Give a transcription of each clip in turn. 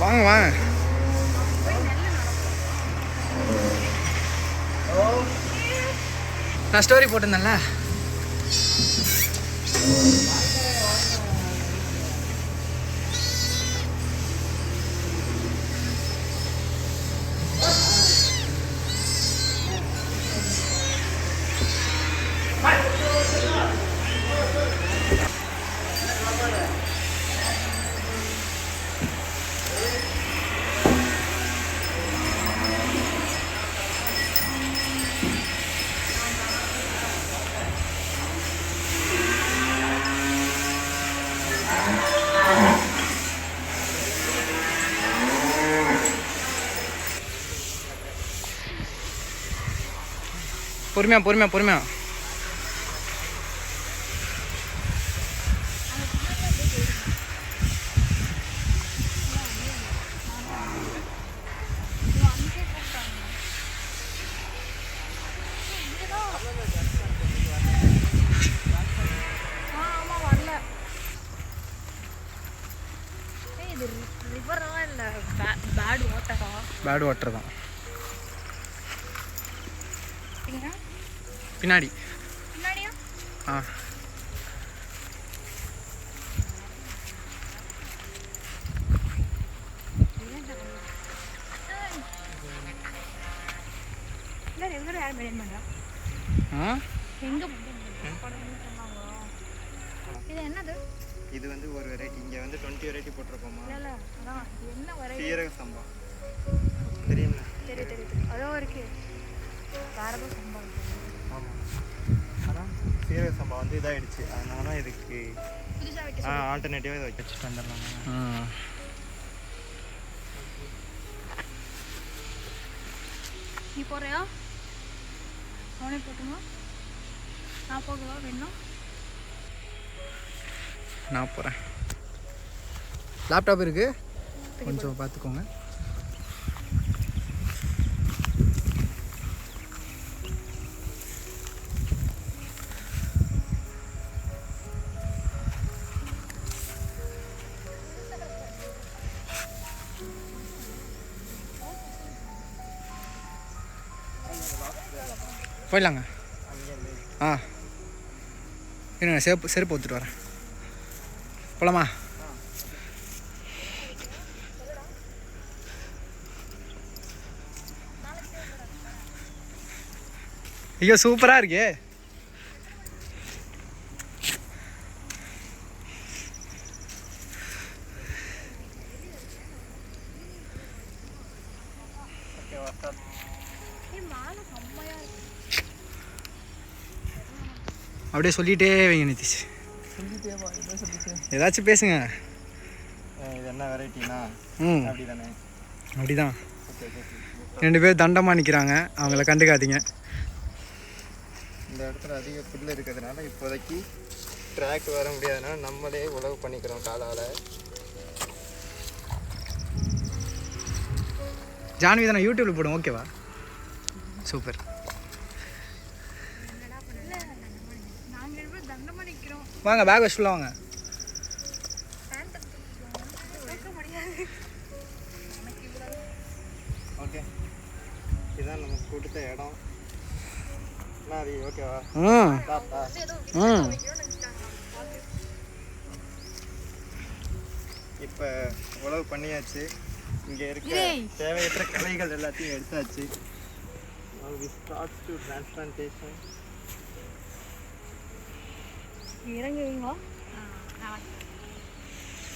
வாங்க வாங்க. நான் ஸ்டோரி போட்டிருந்தேன்ல. பொறுமையா பொறுமையா பொறுமையா. பேட் வாட்டர் தான். பின்னாடி ஆ இது வந்து ஒரு வெரைட்டி. இங்கே வந்து 20 வெரைட்டி போட்டிருக்கோமா. சீரக சம்பா தெரியுமா? ஆமாம், ஆனால் சீரக சம்பா வந்து இதாகிடுச்சு. அதனால தான் இதுக்கு ஆல்டர்னேட்டிவாக இதை வச்சுட்டு வந்துடலாம். நீ போறியா? அவனே போட்டுமா? நான் போகவா? வேணும் நான் போகிறேன். லேப்டாப் இருக்குது, கொஞ்சம் பார்த்துக்கோங்க. போயிடலாங்க. ஆ இருங்க, செருப்பு ஊற்றிட்டு வரேன். போலாமா? ஐயோ சூப்பராக இருக்கே. அப்படியே சொல்லிகிட்டே வைங்க நிதிஷ். ஏதாச்சும் பேசுங்க. இது என்ன வெரைட்டினா? அப்படி தானே? அப்படிதான். 2 பேர் தண்டமாக நிற்கிறாங்க, அவங்கள கண்டுக்காதீங்க. இந்த இடத்துல அதிக புல் இருக்கிறதுனால இப்போதைக்கு ட்ராக் வர முடியாதனால நம்மளே உழவு பண்ணிக்கிறோம் காலால். ஜான்வி தானே, யூடியூப்ல போடும், ஓகேவா? சூப்பர். வாங்க, பேக் வச்சுலாம் வாங்க. ஓகே, இதுதான் நம்ம கொடுத்த இடம். அது ஓகேவா? இப்போ உழவு பண்ணியாச்சு. இங்கே இருக்க தேவையற்ற களைகள் எல்லாத்தையும் எடுத்தாச்சு. We start to transplantation. இறங்குவீங்களா?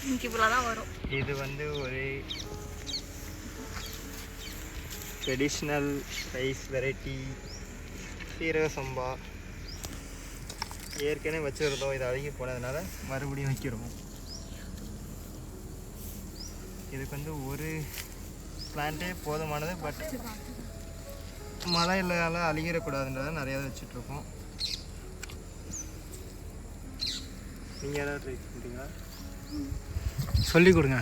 இன்னைக்கு இவ்வளோதான் வரும். இது வந்து ஒரு ட்ரெடிஷ்னல் ரைஸ் வெரைட்டி சீரக சம்பா. ஏற்கனவே வச்சுருந்தோம், இது அழுகி போனதுனால மறுபடியும் வைக்கிறோம். இதுக்கு வந்து ஒரு பிளான்ட்டே போதுமானது. பட் மழையில அழுகிடக்கூடாதுன்றதை நிறையா வச்சுட்ருக்கோம். நீங்கள் ஏதாவது ட்ரை பண்ணுறீங்களா? சொல்லி கொடுங்க.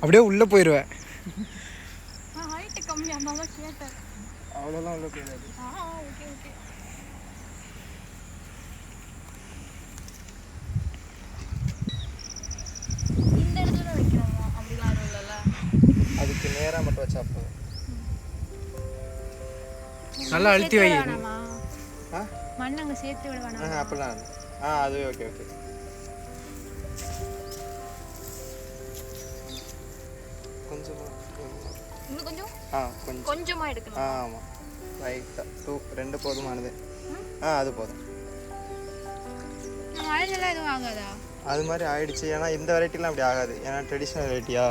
அப்படியே உள்ளே போயிடுவேன். அவ்வளோலாம் உள்ள போயிடாது. Okay okay. இந்த இடத்துல வைக்கிறோமா அப்படிலாம் அதுவும் இல்லைல்ல. அதுக்கு நேராக மட்டும் வச்சா போதும். நல்லா அழுத்தி வை. ஆ மண் அங்கே சேர்த்து விட வேணாம். அப்படிலாம் இல்லை. அதுவே ஓகே ஓகே. கொஞ்சமாக இன்னும் கொஞ்சம் கொஞ்சம் கொஞ்சமாக எடுக்கணும். ஆமாம் ரைட்டாக 2 போதுமானது. அது போதும். மழைலாம் எதுவும் ஆகாதா? அது மாதிரி ஆயிடுச்சு. ஏன்னா இந்த வெரைட்டிலாம் அப்படி ஆகாது. ஏன்னா ட்ரெடிஷ்னல் வெரைட்டியா.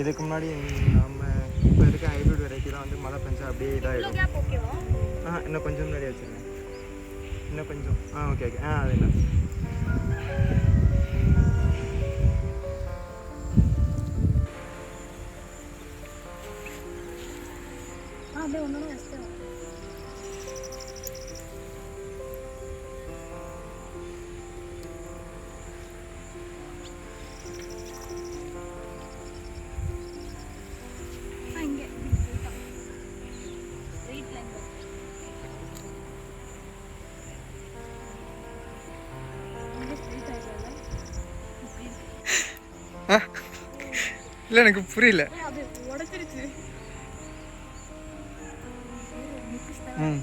இதுக்கு முன்னாடி நம்ம இப்போ இருக்க ஹைப்ரிட் வெரைட்டிலாம் வந்து மழை பெஞ்சா அப்படியே இதாகிடும். கேப் ஓகேவா? இன்னும் கொஞ்சம் முன்னாடி வச்சுருங்க. இன்னும் கொஞ்சம் ஓகே ஓகே. அது இல்லை. அப்படியே ஒன்று வச்சுட்டு இங்கே வெயிட் லைன் இல்லை எனக்கு புரியல. அது உடச்சிருச்சு. ம்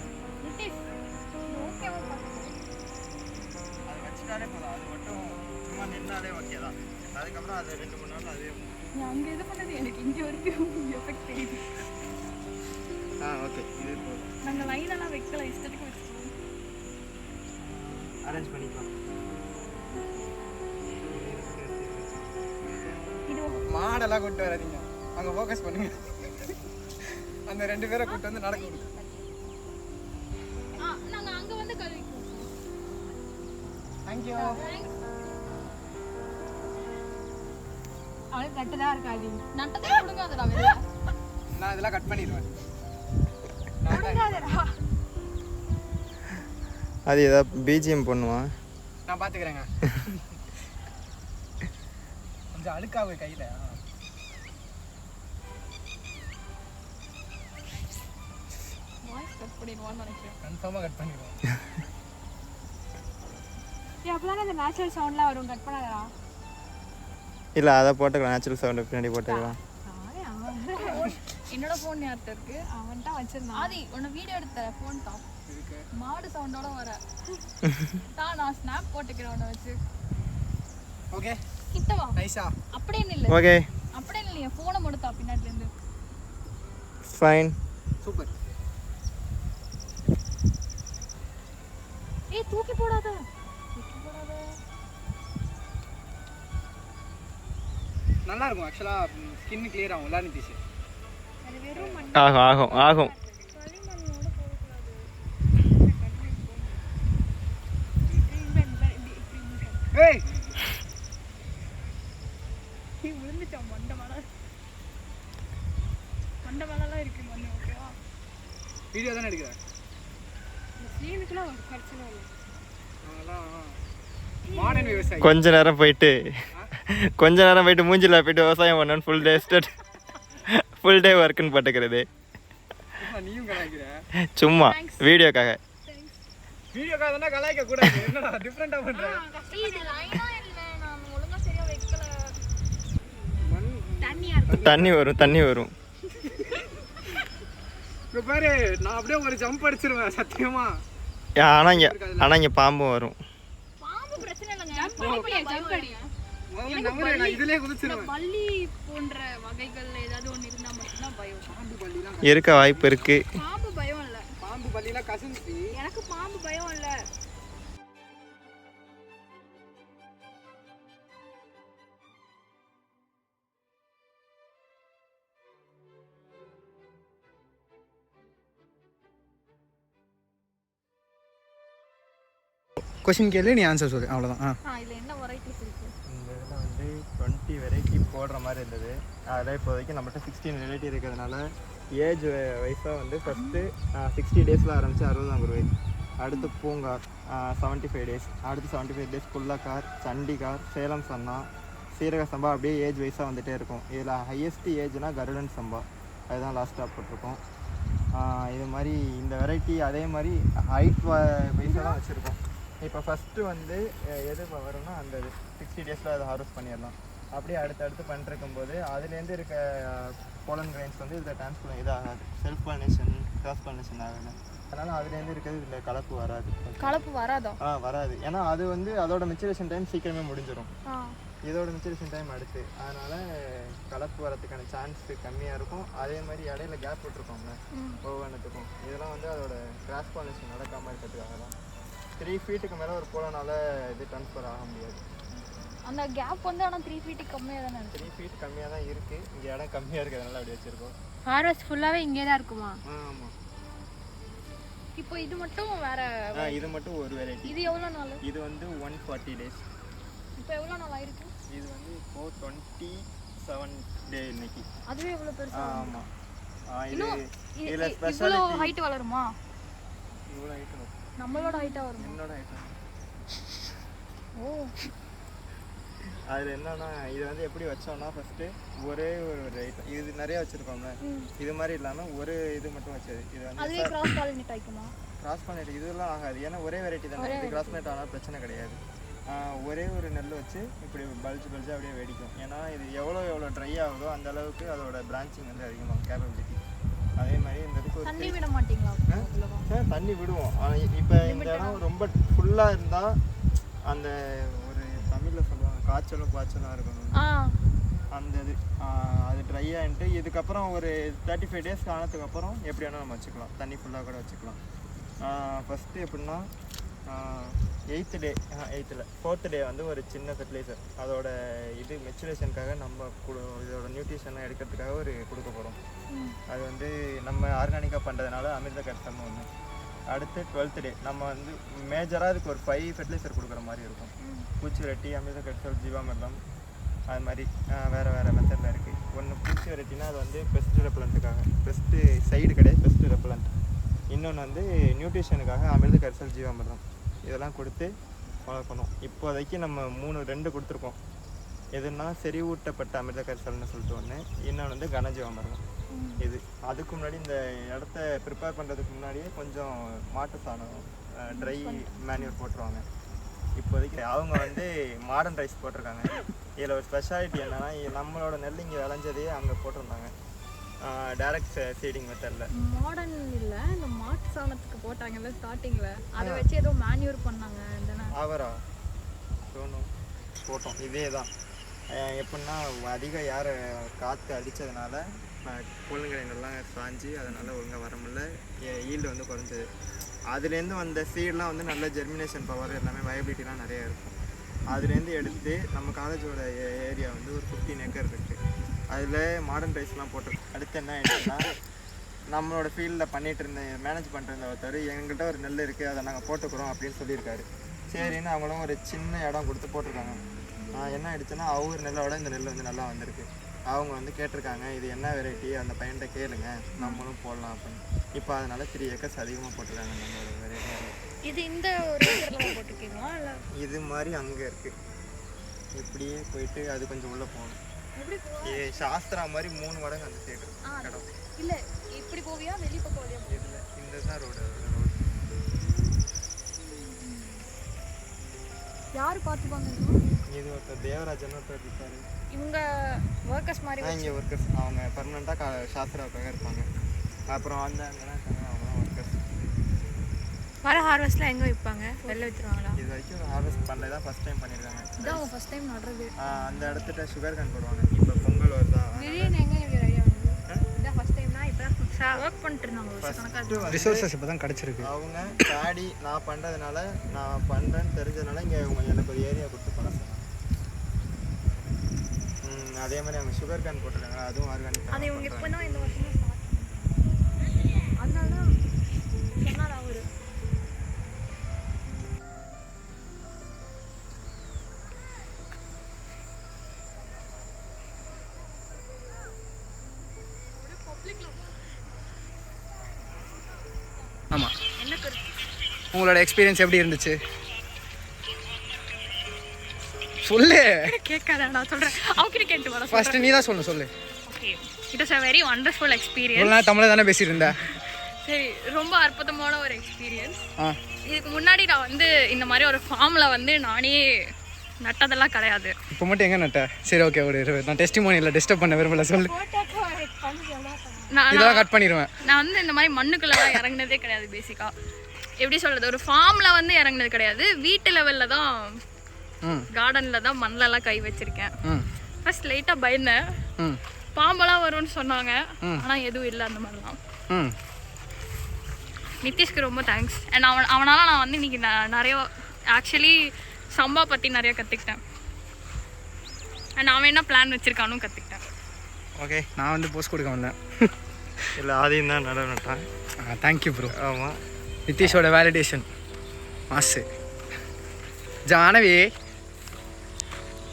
அது வச்சுட்டாலே போதும். அது மட்டும் சும்மா நின்னாலே ஓகே தான். அதுக்கப்புறம் அது 2-3 நாள் அதே. அங்கே இது பண்ணது எனக்கு இங்கே வரைக்கும் எஃபெக்ட் தெரியுது. ஓகே இது போதும். நாங்கள் லைனெல்லாம் வைக்கல, இஷ்டத்துக்கு வச்சுக்கோம். அரேஞ்ச் பண்ணிக்கலாம். இது மாடெல்லாம் கூப்பிட்டு வராதீங்க, அங்கே ஃபோக்கஸ் பண்ணுங்க. அந்த 2 பேரை கூப்பிட்டு வந்து நடக்க விடுங்க. நாங்கள் அங்கே வந்து கழுவிக்குவோம். தேங்க்யூ. அவளுக்கு நட்டு தான் இருக்காது. நட்டதே கொடுங்காதடா வெளில. நான் இதெல்லாம் கட் பண்ணிடுவேன். கொடுங்காதடா. அது ஏதாவது பிஜிஎம் பண்ணுமா? நான் பார்த்துக்கிறேங்க. கொஞ்சம் அழுக்காக கையில். வாய்ஸ் கட் பண்ணிடுவான்னு நினைக்கிறேன். கன்ஃபார்மாக கட் பண்ணிடுவேன். அப்போதானே அந்த நேச்சுரல் சவுண்ட்லாம் வரும். கட் பண்ணாதடா. இல்லை அதை போட்டுக்கலாம். நேச்சுரல் சவுண்டு பின்னாடி போட்டுக்கலாம். என்னோட ஃபோன் யார்கிட்ட இருக்கு? அவன் தான் வச்சிருந்தான். ஆதி உன்னை வீடியோ எடுத்த ஃபோன் தான் மாடு சவுண்டோட வர தான். நான் ஸ்னாப் போட்டுக்கிறேன் உன்னை வச்சு. ஓகே கிட்டவா நைஸா. அப்படியே நில்லு. ஓகே அப்படியே நில்லு. என் ஃபோனை மொடுத்தா பின்னாடிலேருந்து. ஃபைன். சூப்பர். ஏய் தூக்கி போடாத, தூக்கி போடாத. நல்லா இருக்கும் ஆக்சுவலாக. ஸ்கின் கிளியர் ஆகும் எல்லாரும் டிஷ். அது வெறும் மண். ஆகும் ஆகும் ஆகும். களிமண்ணோட போகக்கூடாது. ஏய் விழுந்துச்சான் மண்டை மேலே. மண்டை மேலெல்லாம் இருக்கு மண்ணு. ஓகேவா? வீடியோ தானே எடுக்கிறேன். சீனுக்குலாம் ஒரு பிரச்சனை இல்லை. அவங்கெல்லாம் மாடர்ன் விவசாயி. கொஞ்ச நேரம் போயிட்டு மூஞ்சில போயிட்டு விவசாயம் பண்ணணும். ஃபுல் டே ஒர்க்குன்னு போட்டுக்கிறது. நீயும் கலாய்க்கிற. சும்மா வீடியோக்காக. வீடியோக்காக தானே கலாய்க்க கூடாது. என்னடா டிஃப்ரெண்டாக பண்ணுறேன். இது லைனா இல்லை, நான் ஒழுங்கா சரியா வைக்கல. தண்ணியா இருக்கு. தண்ணி வரும். இப்போ பாரு, நான் அப்படியே ஒரு ஜம்ப் அடிச்சிருவேன் சத்தியமா. ஆனால் இங்கே பாம்பும் வரும். பாம்பு பிரச்சனை இல்லைங்க. ஜம்ப் பண்ணி முதல்ல நம்புறேன், நான் இதுலயே குதிச்சிருவேன். பல்லி போன்ற வகைகள் ஏதாவது ஒன்று இருந்தால் மட்டும்தான் பயம். பாம்பு பல்லிலாம் இருக்க வாய்ப்பு இருக்கு. பாம்பு பயம் இல்லை. பாம்பு பல்லிலாம் கசின்ஸ். எனக்கு பாம்பு பயம் இல்லை. கொஸ்டின் கேளு, நீ ஆன்சர் சொல்லு, அவ்வளோதான். இதில் என்ன வெரைட்டிஸ் இருக்கு? இந்த இதில் வந்து 20 வெரைட்டி போடுற மாதிரி இருந்தது. அதில் இப்போதைக்கு நம்மகிட்ட 16 வெரைட்டி இருக்கிறதுனால ஏஜ் வைஸாக வந்து ஃபஸ்ட்டு 60 டேஸில் ஆரம்பித்து 60 ரூபாய். அடுத்து பூங்கார் 75 டேஸ். அடுத்து 75 டேஸ் குள்ளக்கார், சண்டிகார், சேலம் சன்னா, சீரக சம்பா, அப்படியே ஏஜ் வைஸாக வந்துகிட்டே இருக்கும். இதில் ஹையஸ்ட் ஏஜ்னால் கருடன் சம்பா, அதுதான் லாஸ்ட்டாக போட்டிருக்கோம். இது மாதிரி இந்த வெரைட்டி அதே மாதிரி ஹைட் வைஸாக தான் வச்சுருக்கோம். இப்போ ஃபஸ்ட்டு வந்து எது வரும்னா அந்த 60 டேஸில் அதை ஹார்வெஸ்ட் பண்ணிடலாம். அப்படியே அடுத்தடுத்து பண்ணிருக்கும் போது அதுலேருந்து இருக்க போலன் கிரைன்ஸ் வந்து இதில் டிரான்ஸ்பர் இதாகாது, செல்ஃப் பாலினேஷன் கிராஸ் பாலினேஷன் ஆகலை. அதனால் அதுலேருந்து இருக்கிறது இதில் கலப்பு வராது. கலப்பு வராதா? வராது. ஏன்னா அது வந்து அதோட மெச்சுரேஷன் டைம் சீக்கிரமே முடிஞ்சிடும். இதோட மெச்சுரேஷன் டைம் அடுத்து. அதனால் கலப்பு வரதுக்கான சான்ஸ் கம்மியாக இருக்கும். அதே மாதிரி இடையில கேப் விட்டுருக்கோம்ல ஒவ்வொன்றுத்துக்கும். இதெல்லாம் வந்து அதோட கிராஸ் பாலினேஷன் நடக்காமல் இருக்கிறதுக்காக தான். 3 ஃபீட்டுக்கு மேலே ஒரு போலனால இது ட்ரான்ஸ்ஃபர் ஆக முடியாது. அந்த கேப் வந்து ஆனால் 3 ஃபீட்டுக்கு கம்மியாக தானே இருக்குது. 3 ஃபீட் கம்மியாக தான் இருக்குது. இங்கே இடம் கம்மியாக இருக்கிறதுனால அப்படி வச்சுருக்கோம். ஹார்வெஸ்ட் ஃபுல்லாகவே இங்கே தான் இருக்குமா? ஆமாம். இப்போ இது மட்டும் வேற? இது மட்டும் ஒரு வெரைட்டி. இது எவ்வளோ நாள்? இது வந்து 140 டேஸ். இப்போ எவ்வளோ நாள் ஆயிருக்கு? இது வந்து 427 டே இன்னைக்கு. அதுவே எவ்வளோ பெருசு? ஆமாம். இதில் ஸ்பெஷல் ஹைட் வளருமா? இவ்வளோ ஹைட் வரும். நம்மளோட ஹைட்டாக வரும்? என்னோட ஹைட் வரும். ஓ. அதில் என்னன்னா இது வந்து எப்படி வச்சோம்னா ஃபஸ்ட்டு ஒரே ஒரு ஐட்டம் இது நிறைய வச்சுருக்கோம்ல, இது மாதிரி இல்லாமல் ஒரு இது மட்டும் வச்சது. இது வந்து அதுவே கிராஸ் பாலினேட் ஆகிக்குமா? கிராஸ் பாலினேட் இதெல்லாம் ஆகாது. ஏன்னா ஒரே வெரைட்டி தானே. இது கிராஸ் பாலினேட் ஆனால் பிரச்சனை கிடையாது. ஒரே ஒரு நெல் வச்சு இப்படி பல்ஜாக அப்படியே வெடிக்கும். ஏன்னா இது எவ்வளோ ட்ரை ஆகுதோ அந்த அளவுக்கு அதோட பிரான்ச்சிங் வந்து அதிகமாகும், கேப்பபிலிட்டி. அதே மாதிரி இந்த இதுக்கு தண்ணி விட மாட்டீங்களா? தண்ணி விடுவோம். இப்போ இந்த இடம் ரொம்ப ஃபுல்லாக இருந்தால் அந்த ஒரு தமிழில் சொல்லுவாங்க காய்ச்சலும் இருக்கணும். அந்த இது அது ட்ரை ஆகிட்டு இதுக்கப்புறம் ஒரு 35 டேஸ்க்கு ஆனதுக்கப்புறம் எப்படி வேணால் நம்ம வச்சுக்கலாம். தண்ணி ஃபுல்லாக கூட வச்சுக்கலாம். ஃபஸ்ட்டு எப்படின்னா 8th டே 4th டே வந்து ஒரு சின்ன ஃபெர்டிலைசர் அதோட இது மெச்சுரேஷனுக்காக நம்ம இதோட நியூட்ரிஷனை எடுக்கிறதுக்காக ஒரு கொடுக்க போகிறோம். அது வந்து நம்ம ஆர்கானிக்காக பண்ணுறதுனால அமிர்த கஷ்டமும் ஒன்று. அடுத்து 12th டே நம்ம வந்து மேஜராக இதுக்கு ஒரு 5 ஃபெர்டிலைசர் கொடுக்குற மாதிரி இருக்கும். பூச்சி வெரைட்டி, அமிர்த கஷ்டம், ஜீவாமிர்தம், அது மாதிரி வேறு மெத்தடில் இருக்குது. ஒன்று பூச்சி வெரைட்டினா அது வந்து பெஸ்ட் ரெப்பலண்ட்டுக்காக, பெஸ்ட்டு சைடு கிடையாது, பெஸ்ட் ரெப்பலண்ட். இன்னொன்று வந்து நியூட்ரிஷனுக்காக அமிர்த கரிசல், ஜீவாமிர்தம் இதெல்லாம் கொடுத்து வளர்க்கணும். இப்போதைக்கு நம்ம 2 கொடுத்துருக்கோம். எதுனா செறிவூட்டப்பட்ட அமிர்த கரிசல்னு சொல்லிட்டு ஒன்று, இன்னொன்று வந்து கனஜீவாமிர்தம். இது அதுக்கு முன்னாடி இந்த இடத்த ப்ரிப்பேர் பண்ணுறதுக்கு முன்னாடியே கொஞ்சம் மாட்டு சாணம் ட்ரை மேன்யூர் போட்டுருவாங்க. இப்போதைக்கு அவங்க வந்து மாடர்ன் ரைஸ் போட்டிருக்காங்க. இதில் ஒரு ஸ்பெஷாலிட்டி என்னென்னா நம்மளோட நெல் இங்கே விளைஞ்சதே அங்கே போட்டிருந்தாங்க டைரக்ட் சீடிங் மெத்தடில். மாடர்ன் இல்லை, இந்த மாட்டு சாணத்துக்கு போட்டாங்கல்ல ஸ்டார்டிங்கில், அதை வச்சு ஏதோ மேன்யூர் பண்ணாங்க. அவரா போட்டோம். இதே தான் எப்படின்னா அதிகம் காற்று அடித்ததுனால கொள்ளுங்கரைங்கள்லாம் சாஞ்சி அதனால் ஒழுங்காக வர முடியல, ஈல்டு வந்து குறைஞ்சது. அதுலேருந்து வந்த சீடெலாம் வந்து நல்ல ஜெர்மினேஷன் பவர் எல்லாமே வயபிலிட்டிலாம் நிறையா இருக்கும். அதுலேருந்து எடுத்து நம்ம காலேஜோட ஏரியா வந்து ஒரு 15 ஏக்கர் இருக்குது. அதில் மாடர்ன் ரைஸ்லாம் போட்டிருக்கோம். அடுத்து என்ன ஆகிடுச்சுன்னா நம்மளோட ஃபீல்டில் பண்ணிகிட்டு இருந்த மேனேஜ் பண்ணுற ஒருத்தர் எங்கள்கிட்ட ஒரு நெல் இருக்குது அதை நாங்கள் போட்டுக்கிறோம் அப்படின்னு சொல்லியிருக்காரு. சரின்னு அவங்களும் ஒரு சின்ன இடம் கொடுத்து போட்டிருக்காங்க. என்ன ஆகிடுச்சுன்னா அவர் நெல்லோட இந்த நெல் வந்து நல்லா வந்திருக்கு. அவங்க வந்து கேட்டிருக்காங்க இது என்ன வெரைட்டி, அந்த பையன்கிட்ட கேளுங்க நம்மளும் போடலாம் அப்படின்னு. இப்போ அதனால 3 ஏக்கர்ஸ் அதிகமாக போட்டிருக்காங்க நம்மளோட வெரைட்டி. இது இந்த ஒரு ஏக்கரில் போட்டிருக்கீங்களா இல்லை இது மாதிரி அங்கே இருக்குது. இப்படியே போயிட்டு அது கொஞ்சம் உள்ளே போகணும். சாஸ்திரா மாதிரி 3 மடங்கு அந்த சைடு இடம். இல்லை இப்படி போவியா வெளியே பக்கம் வழியா? இல்லை இந்த தான் ரோடு. யார் பார்த்துப்பாங்க? இது ஒருத்தர் தேவராஜன் ஒருத்தர் இருக்காரு. இவங்க ஒர்க்கர்ஸ் மாதிரி? இங்கே ஒர்க்கர்ஸ் அவங்க பர்மனெண்ட்டாக சாஸ்திராவுக்காக இருப்பாங்க. அப்புறம் அங்கெல்லாம் இருக்காங்க, அவங்களாம் ஒர்க்கர்ஸ். வர ஹார்வெஸ்ட்லாம் எங்கே வைப்பாங்க? வெளில வச்சுருவாங்களா? இது வரைக்கும் ஹார்வெஸ்ட் பண்ணல, தான் ஃபஸ்ட் டைம் பண்ணியிருக்காங்க. இதான் அவங்க ஃபஸ்ட் டைம் நடுறது. அந்த இடத்துல சுகர் கேன் போடுவாங்க. இப்போ பொங்கல் வருதா, திடீர்னு எங்கே எனக்கு ஐடியா வந்து இதான் ஃபஸ்ட் டைம்னா இப்போ தான் புதுசாக ஒர்க் பண்ணிட்டு இருந்தாங்க. ரிசோர்ஸஸ் இப்போ தான் கிடச்சிருக்கு. அவங்க காடி நான் பண்ணுறதுனால நான் பண்ணுறேன்னு தெரிஞ்சதுனால இங்கே எனக்கு ஒரு ஏரியா கொடுத்து பண்ண சொன்னாங்க. அதே மாதிரி அவங்க சுகர் கேன் போட்டிருக்காங்க, அதுவும் ஆர்கானிக். அது இவங்க இப்போ தான் இந்த வருஷம் தான் ஸ்டார்ட். அதனால தான் சொன்னார் அவர். ஆமாம், உங்களோட எக்ஸ்பீரியன்ஸ் எப்படி இருந்துச்சு? சொல்லு. கேட்காத, நான் சொல்கிறேன். அவக்கிட்ட கேட்டு வர. ஃபர்ஸ்ட் நீ தான் சொல்லு. Okay, it was a very wonderful experience. இவ்வளோ நேரம் தமிழை தானே பேசியிருந்தேன். சரி, ரொம்ப அற்புதமான ஒரு எக்ஸ்பீரியன்ஸ். ஆ இதுக்கு முன்னாடி நான் வந்து இந்த மாதிரி ஒரு ஃபார்மில் வந்து நானே நட்டதெல்லாம் கிடையாது. இப்போ மட்டும் எங்கே நட்ட? சரி ஓகே, நான் டெஸ்டிமோனியில் டிஸ்டர்ப் பண்ண விரும்பல, சொல்லு. இதெல்லாம் கட் பண்ணிடுவேன். நான் வந்து இந்த மாதிரி மண்ணுக்குள்ளெல்லாம் இறங்குனதே கிடையாது. பேசிக்காக எப்படி சொல்கிறது, ஒரு ஃபார்மில் வந்து இறங்குனது கிடையாது. வீட்டு லெவலில் தான், கார்டனில் தான் மண்ணிலலாம் கை வச்சுருக்கேன். ஃபர்ஸ்ட் லைட்டாக பயந்தேன், பாம்பெல்லாம் வரும்னு சொன்னாங்க. ஆனால் எதுவும் இல்லை அந்த மாதிரிலாம். நிதிஷ்க்கு ரொம்ப தேங்க்ஸ். அண்ட் அவனால் நான் வந்து இன்னைக்கு நிறைய ஆக்சுவலி சம்பா பற்றி நிறைய கற்றுக்கிட்டேன். அண்ட் அவன் என்ன பிளான் வச்சுருக்கானும் கற்றுக்கிட்டேன். ஓகே, நான் வந்து போஸ்ட் கொடுக்க வந்தேன். இல்லை ஆதியும் தான் நட நட்டான். Thank you bro. ஆமாம், நிதிஷோட வேலிடேஷன் மாசு. ஜானவி,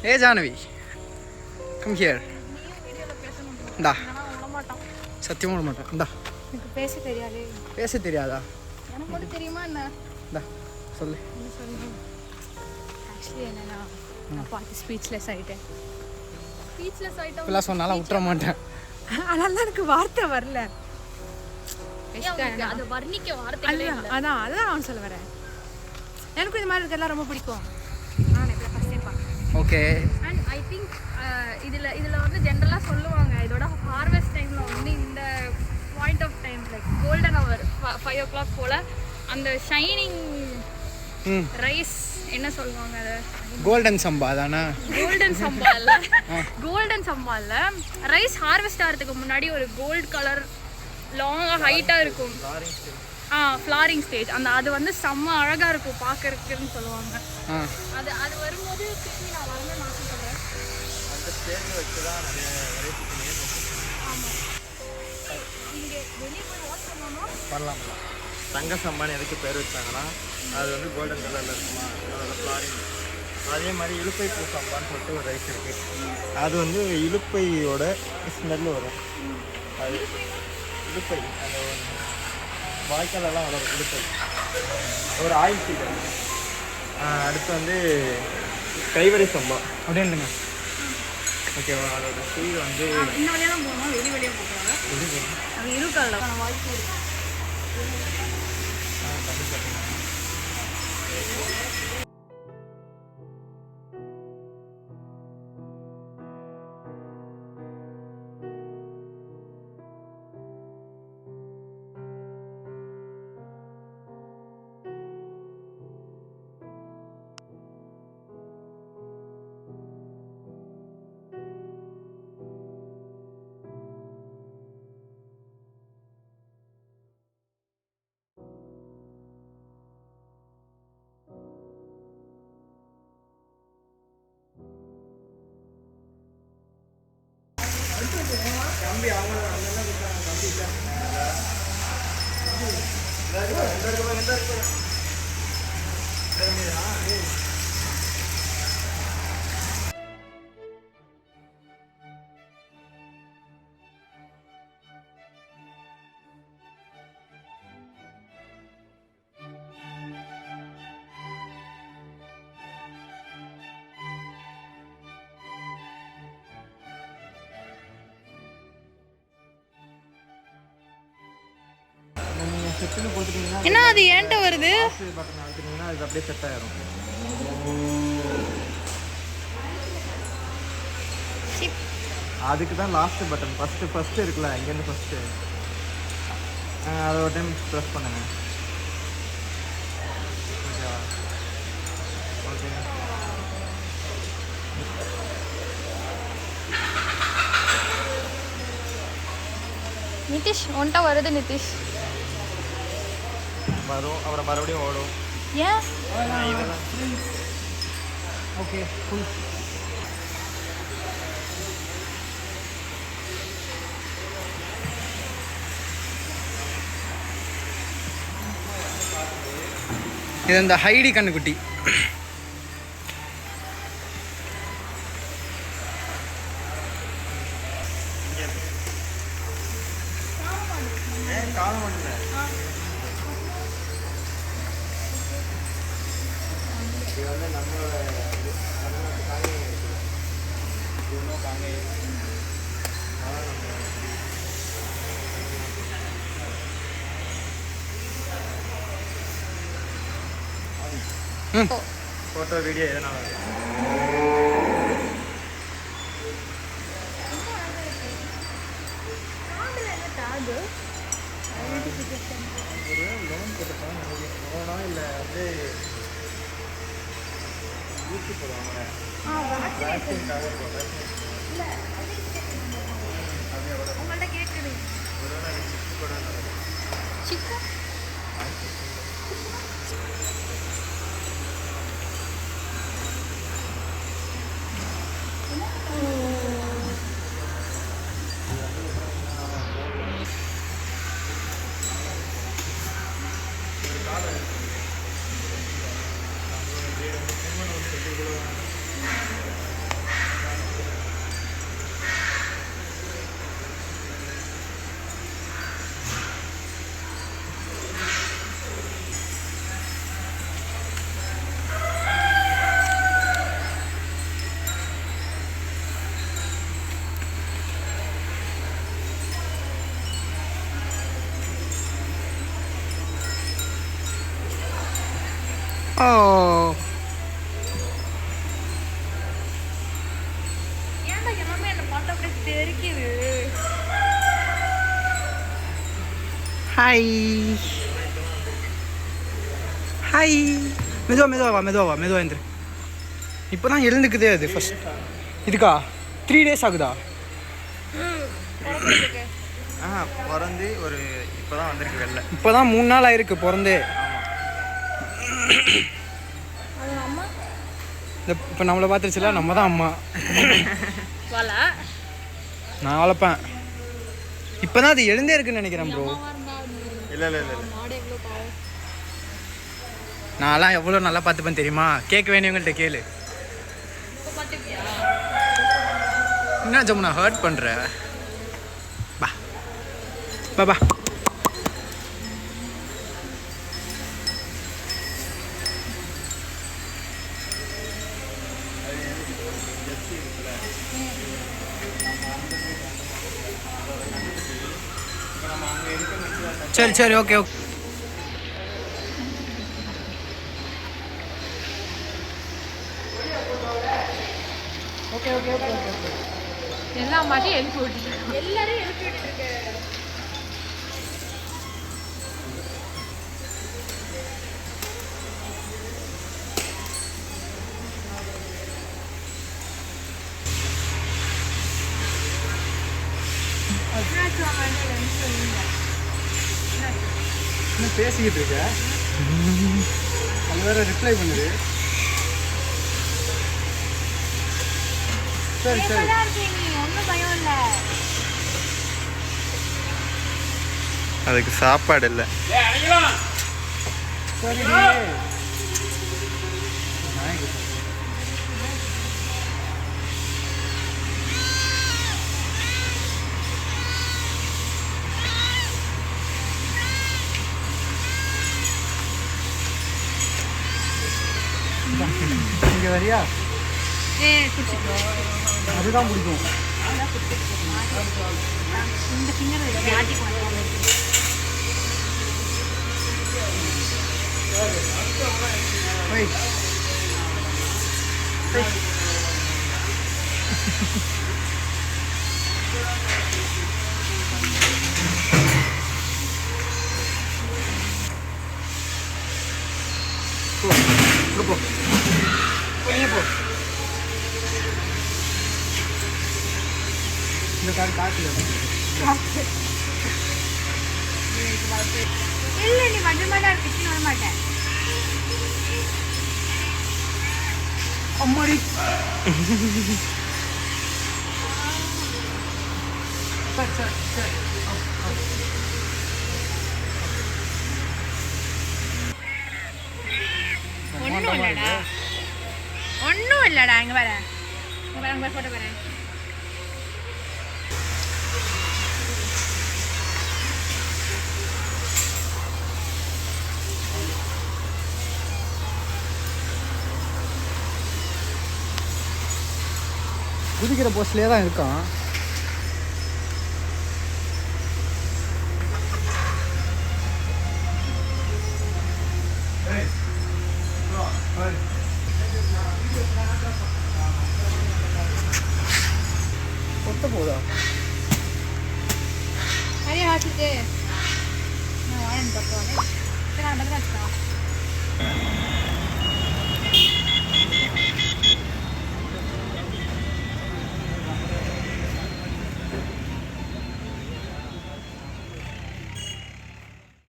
ஏ ஜானவி, கம் ஹியர். இந்தா, சத்தியமாக விட மாட்டேன். இந்தா, எனக்கு பேச தெரியாது. பேச தெரியாதா? எனக்கு மட்டும் தெரியுமா என்ன? இந்தா சொல்லு. ஆக்சுவலி என்னன்னா, நான் பார்த்து ஸ்பீச்லெஸ் ஆகிட்டேன். ஸ்பீச்லெஸ் ஆகிட்டோம். இப்பெல்லாம் சொன்னாலும் விட்டுற மாட்டேன். அதனால தான் எனக்கு வார்த்தை வரல. அது வர்ணிக்க வார்த்தைகளே இல்லை. அதான் நான் சொல்ல வரேன். எனக்கும் இந்த மாதிரி இருக்கிறதுலாம் ரொம்ப பிடிக்கும். நான் இப்போ ஃபஸ்ட் டைம் பார்க்குறேன். ஓகே. அண்ட் ஐ திங்க் இதில் வந்து ஜென்ரலாக சொல்லுவாங்க, இதோட ஹார்வெஸ்ட் டைமில் வந்து இந்த point of time like golden hour 5 o'clock போல் அந்த ஷைனிங் ரைஸ் என்ன சொல்லுவாங்க, அது கோல்டன் சம்பா தானே? கோல்டன் சம்பால்ல ரைஸ் ஹார்வெஸ்ட் ஆகிறதுக்கு முன்னாடி ஒரு கோல்டு கலர் லாங்காக ஹைட்டாக இருக்கும். Flooring stage. அது வந்து செம்ம அழகாக இருக்கும் பார்க்கறதுக்குன்னு சொல்லுவாங்க. அது வரும்போது திரும்பி நான் வரணும்னு ஆசைப்படுறேன். அந்த ஸ்டேஜ் வச்சு தான் நிறைய வெரைட்டி. ஆமாம், இங்கே வெளியே போய் வாட்ச் பண்ணோம்னா வரலாம். தங்க சம்பான்னு எதுக்கு பேர் வச்சாங்கன்னா, அது வந்து கோல்டன் கலரில் இருக்குமா, அதோட ஃப்ளாரிங். அதே மாதிரி இலுப்பை பூ சம்பான்னு சொல்லிட்டு ஒரு ரைஸ் இருக்குது. அது வந்து இலுப்பையோட ஸ்மெல்லு வரும். அது இலுப்பை, அந்த வாய்க்காலெல்லாம் வளரும் இலுப்பை, ஒரு ஆயில் சீடு. அடுத்து வந்து கைவரி சம்பா அப்படியே இல்லைங்க. ஓகேவா, அதோட சீடு வந்து இந்த வழியாக தான் போகணும், வெளி வழியாக போகிறாங்க. அது இருக்கால வாய்ப்பு இருக்கு. செட்டுன்னு கொடுத்துட்டீங்கன்னா, என்ன அது ஏன்ட்ட வருது? பட்டன் அழுத்தினீங்கன்னா அது அப்படியே செட் ஆயிரும். அதுக்கு தான் லாஸ்ட் பட்டன். ஃபஸ்ட்டு இருக்குல்ல, இங்கேருந்து ஃபஸ்ட்டு அதை ஒரு டைம் ப்ரெஸ் பண்ணுங்க. ஓகேவா? ஓகே. நிதிஷ் ஒன்ட்ட வருது. நிதிஷ் வரும், அப்புறம் மறுபடியும் ஓடும். ஏன்? இதெல்லாம் ஓகே ஃபுல். இது இந்த ஹைடி கண்ணுக்குட்டி. காண மாட்டேன். இது வந்து நம்மளோட இது தமிழ்நாட்டு காங்கேயம் இருக்குது. இது இன்னும் காங்கேயம். அதனால் நம்ம ஃபோட்டோ வீடியோ எதனால லோன் போட்டுருக்கான் லோனா இல்லை வந்து ஊசி போடுவாங்க வேக்சின்காக உங்கள்கிட்ட கேட்குது சிக்கன் ஓ ஏன்டா எல்லாமே என்னை பார்த்தா அப்படியே தெரிக்குது. ஹாய் ஹாய் மெதுவா எந்திரு இப்போ தான் எழுந்துக்குதே அது ஃபர்ஸ்ட் இதுக்கா 3 days ஆகுதா பிறந்து ஒரு இப்போ தான் வந்திருக்கு வெளில இப்போ தான் 3 நாள் ஆயிருக்கு பிறந்தே இந்த இப்போ நம்மளை பார்த்துருச்சுல நம்ம தான் அம்மா நான் வளர்ப்பேன் இப்போ தான் அது எழுந்தே இருக்குன்னு நினைக்கிறேன் ப்ரோ இல்லை நான்லாம் எவ்வளோ நல்லா பார்த்துப்பேன் தெரியுமா கேட்க வேண்டியவங்கள்ட்ட கேளு என்ன ஜம்முனா ஹர்ட் பண்ணுற பா பா பா சரி ஓகே எல்லா மாட்டையும் எழுப்பி விட்டுட்டு எல்லாரும் எழுப்பி விட்டுருக்கு. என்ன பேசிக்கிட்டு இருக்க அது வேற ரிப்ளை பண்ணுது சரி ஒன்றும் பயம் இல்லை. அதுக்கு சாப்பாடு இல்லை சரி இங்கே வரியா அதுதான் பிடிக்கும் இந்த ஃபிங்கர் மாட்டிக்குவேன். வெயிட் போ நீ போ இந்த காற்று இல்லை நீ மஞ்சள் மாதிரி இருக்கு வர மாட்டேன். அம்மாடி சரி ஒன்றும் இல்லைடா இங்கே வரேன் ஃபோட்டோ வரேன். குதிக்கிற போஸ்ட்லேயே தான் இருக்கான். சுத்த போதா நிறைய ஆச்சுட்டு நான் வாழன்னு பார்த்துவாங்க சரி நான் பதில் வச்சுக்கலாம்